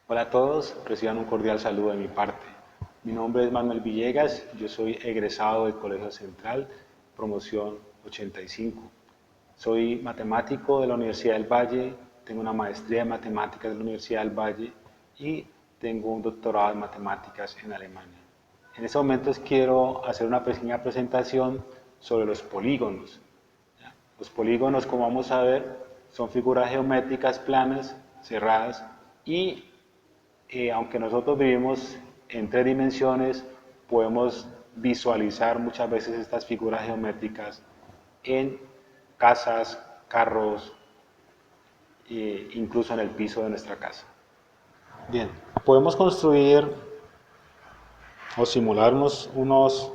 Hola a todos, reciban un cordial saludo de mi parte. Mi nombre es Manuel Villegas, yo soy egresado del Colegio Central, promoción 85. Soy matemático de la Universidad del Valle, tengo una maestría en matemáticas de la Universidad del Valle y tengo un doctorado en matemáticas en Alemania. En estos momentos quiero hacer una pequeña presentación sobre los polígonos. Los polígonos, como vamos a ver, son figuras geométricas planas, cerradas y aunque nosotros vivimos en tres dimensiones, podemos visualizar muchas veces estas figuras geométricas en casas, carros, incluso en el piso de nuestra casa. Bien, podemos construir o simular unos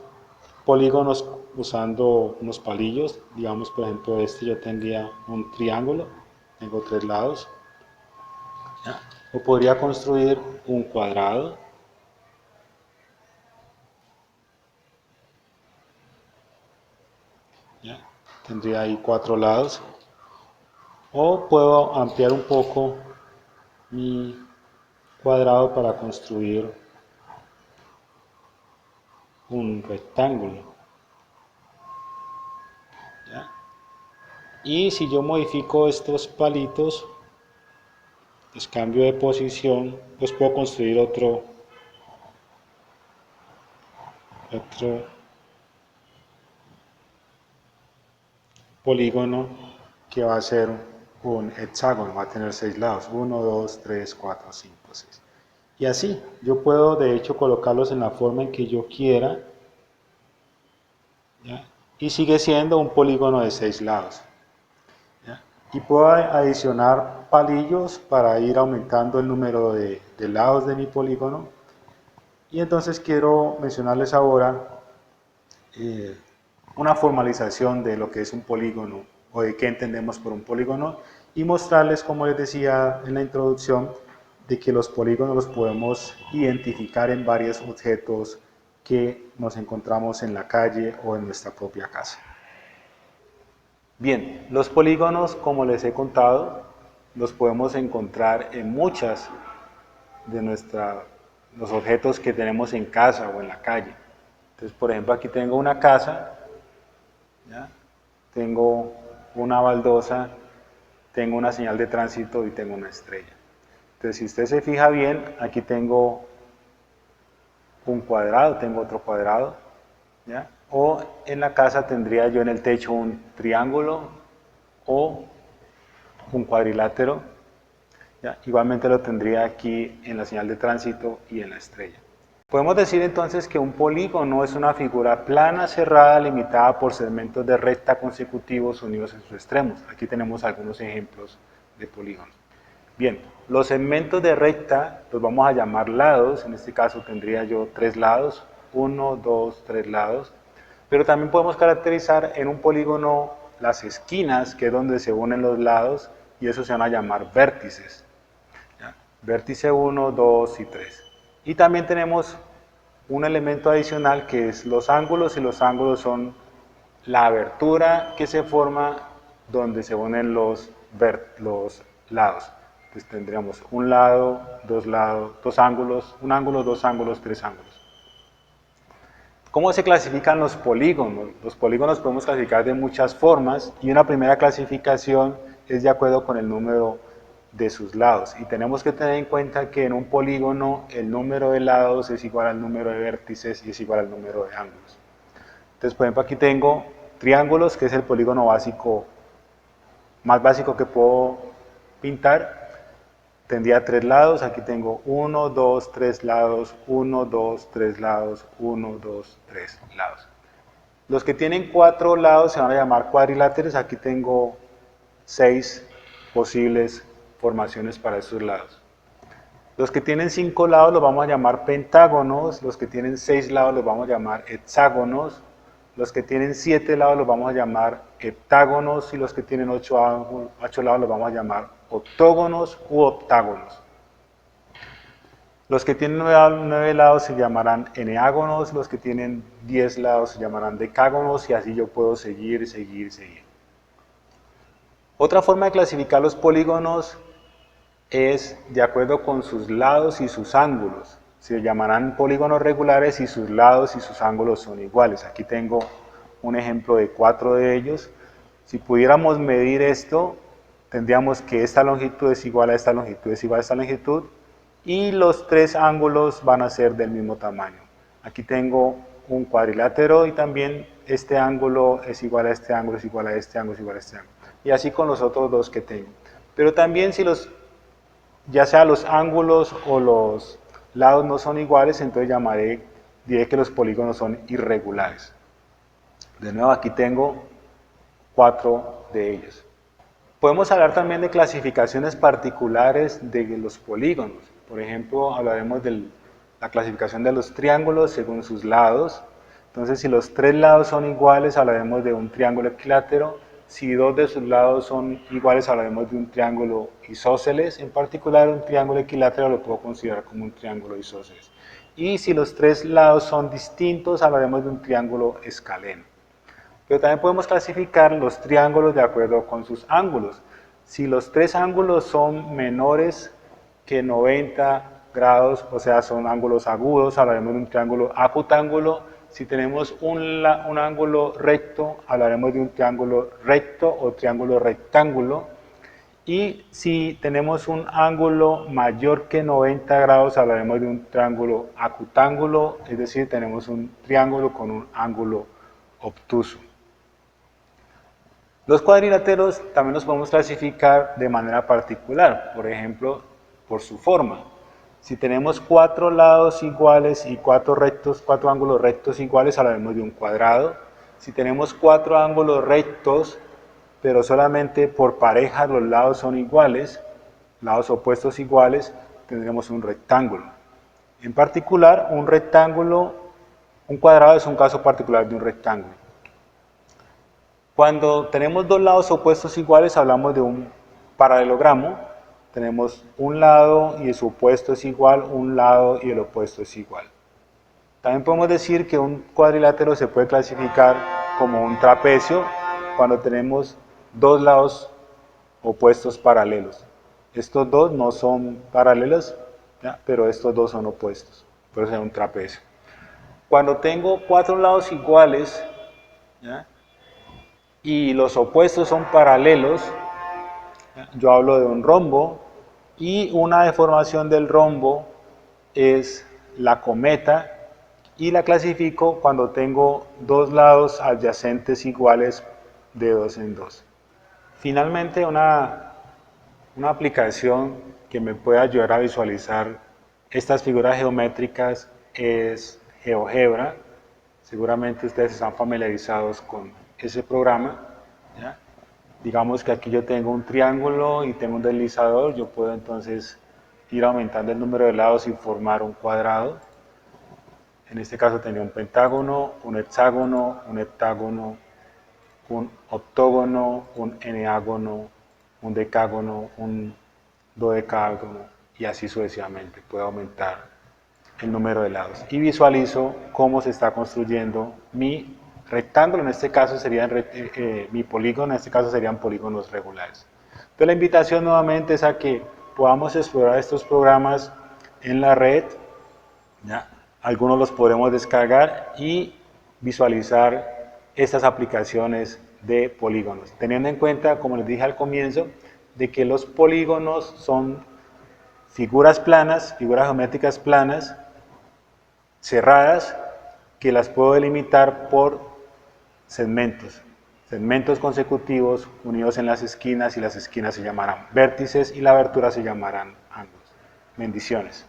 polígonos usando unos palillos. Digamos, por ejemplo, este yo tendría un triángulo, tengo tres lados. ¿Ya? O podría construir un cuadrado. ¿Ya? Tendría ahí cuatro lados. O puedo ampliar un poco mi cuadrado para construir un rectángulo. ¿Ya? Y si yo modifico estos palitos, pues cambio de posición, pues puedo construir otro polígono que va a ser un hexágono, va a tener seis lados, 1, 2, 3, 4, 5, 6. Y así, yo puedo de hecho colocarlos en la forma en que yo quiera, ¿ya? Y sigue siendo un polígono de seis lados. ¿Ya? Y puedo adicionar palillos para ir aumentando el número de lados de mi polígono. Y entonces quiero mencionarles ahora eh, una formalización de lo que es un polígono o de qué entendemos por un polígono y mostrarles, como les decía en la introducción, de que los polígonos los podemos identificar en varios objetos que nos encontramos en la calle o en nuestra propia casa. Bien, los polígonos, como les he contado, los podemos encontrar en muchas de los objetos que tenemos en casa o en la calle. Entonces, por ejemplo, aquí tengo una casa, ¿ya? Tengo una baldosa, tengo una señal de tránsito y tengo una estrella. Entonces, si usted se fija bien, aquí tengo un cuadrado, tengo otro cuadrado, ¿ya? O en la casa tendría yo en el techo un triángulo o un cuadrilátero, ¿ya? Igualmente lo tendría aquí en la señal de tránsito y en la estrella. Podemos decir entonces que un polígono es una figura plana cerrada limitada por segmentos de recta consecutivos unidos en sus extremos. Aquí tenemos algunos ejemplos de polígonos. Bien, los segmentos de recta los vamos a llamar lados, en este caso tendría yo tres lados, uno, dos, tres lados, pero también podemos caracterizar en un polígono las esquinas, que es donde se unen los lados, y eso se van a llamar vértices. ¿Ya? Vértice 1, 2 y 3. Y también tenemos un elemento adicional que es los ángulos, y los ángulos son la abertura que se forma donde se unen los lados. Entonces tendríamos un lado, dos ángulos, un ángulo, dos ángulos, tres ángulos. ¿Cómo se clasifican los polígonos? Los polígonos podemos clasificar de muchas formas y una primera clasificación es de acuerdo con el número de sus lados. Y tenemos que tener en cuenta que en un polígono el número de lados es igual al número de vértices y es igual al número de ángulos. Entonces, por ejemplo, aquí tengo triángulos, que es el polígono básico, más básico que puedo pintar. Tendría tres lados, aquí tengo 1, 2, 3 lados, 1, 2, 3 lados, 1, 2, 3 lados. Los que tienen cuatro lados se van a llamar cuadriláteros, aquí tengo 6 posibles formaciones para esos lados. Los que tienen 5 lados los vamos a llamar pentágonos, los que tienen 6 lados los vamos a llamar hexágonos, los que tienen 7 lados los vamos a llamar heptágonos y los que tienen 8 lados los vamos a llamar octógonos u octágonos. Los que tienen 9 lados se llamarán eneágonos, los que tienen 10 lados se llamarán decágonos y así yo puedo seguir. Otra forma de clasificar los polígonos es de acuerdo con sus lados y sus ángulos. Se llamarán polígonos regulares si sus lados y sus ángulos son iguales. Aquí tengo un ejemplo de 4 de ellos. Si pudiéramos medir esto, tendríamos que esta longitud es igual a esta longitud, es igual a esta longitud, y los 3 ángulos van a ser del mismo tamaño. Aquí tengo un cuadrilátero y también este ángulo es igual a este ángulo, es igual a este ángulo, es igual a este ángulo. Y así con los otros 2 que tengo. Pero también si ya sea los ángulos o los lados no son iguales, entonces diré que los polígonos son irregulares. De nuevo, aquí tengo 4 de ellos. Podemos hablar también de clasificaciones particulares de los polígonos. Por ejemplo, hablaremos de la clasificación de los triángulos según sus lados. Entonces, si los 3 lados son iguales, hablaremos de un triángulo equilátero. Si 2 de sus lados son iguales, hablaremos de un triángulo isósceles. En particular, un triángulo equilátero lo puedo considerar como un triángulo isósceles. Y si los 3 lados son distintos, hablaremos de un triángulo escaleno. Pero también podemos clasificar los triángulos de acuerdo con sus ángulos. Si los 3 ángulos son menores que 90 grados, o sea, son ángulos agudos, hablaremos de un triángulo acutángulo. Si tenemos un ángulo recto, hablaremos de un triángulo recto o triángulo rectángulo. Y si tenemos un ángulo mayor que 90 grados, hablaremos de un triángulo acutángulo, es decir, tenemos un triángulo con un ángulo obtuso. Los cuadriláteros también los podemos clasificar de manera particular, por ejemplo, por su forma. Si tenemos 4 lados iguales y 4 ángulos rectos iguales, hablaremos de un cuadrado. Si tenemos 4 ángulos rectos, pero solamente por pareja los lados son iguales, lados opuestos iguales, tendremos un rectángulo. En particular, un cuadrado es un caso particular de un rectángulo. Cuando tenemos 2 lados opuestos iguales, hablamos de un paralelogramo. Tenemos un lado y su opuesto es igual, un lado y el opuesto es igual. También podemos decir que un cuadrilátero se puede clasificar como un trapecio cuando tenemos 2 lados opuestos paralelos. Estos 2 no son paralelos, ¿ya? Pero estos 2 son opuestos, por eso es un trapecio. Cuando tengo 4 lados iguales, ¿ya? Y los opuestos son paralelos, yo hablo de un rombo, y una deformación del rombo es la cometa, y la clasifico cuando tengo 2 lados adyacentes iguales de 2 en 2. Finalmente, una aplicación que me puede ayudar a visualizar estas figuras geométricas es GeoGebra. Seguramente ustedes están familiarizados con ese programa, ¿ya? Digamos que aquí yo tengo un triángulo y tengo un deslizador, yo puedo entonces ir aumentando el número de lados y formar un cuadrado. En este caso tenía un pentágono, un hexágono, un heptágono, un octógono, un eneágono, un decágono, un dodecágono y así sucesivamente. Puedo aumentar el número de lados y visualizo cómo se está construyendo mi rectángulo. En este caso sería mi polígono, en este caso serían polígonos regulares. Entonces la invitación nuevamente es a que podamos explorar estos programas en la red, ¿ya? Algunos los podremos descargar y visualizar estas aplicaciones de polígonos, teniendo en cuenta, como les dije al comienzo, de que los polígonos son figuras planas, figuras geométricas planas, cerradas, que las puedo delimitar por segmentos consecutivos unidos en las esquinas, y las esquinas se llamarán vértices y la abertura se llamarán ángulos. Bendiciones.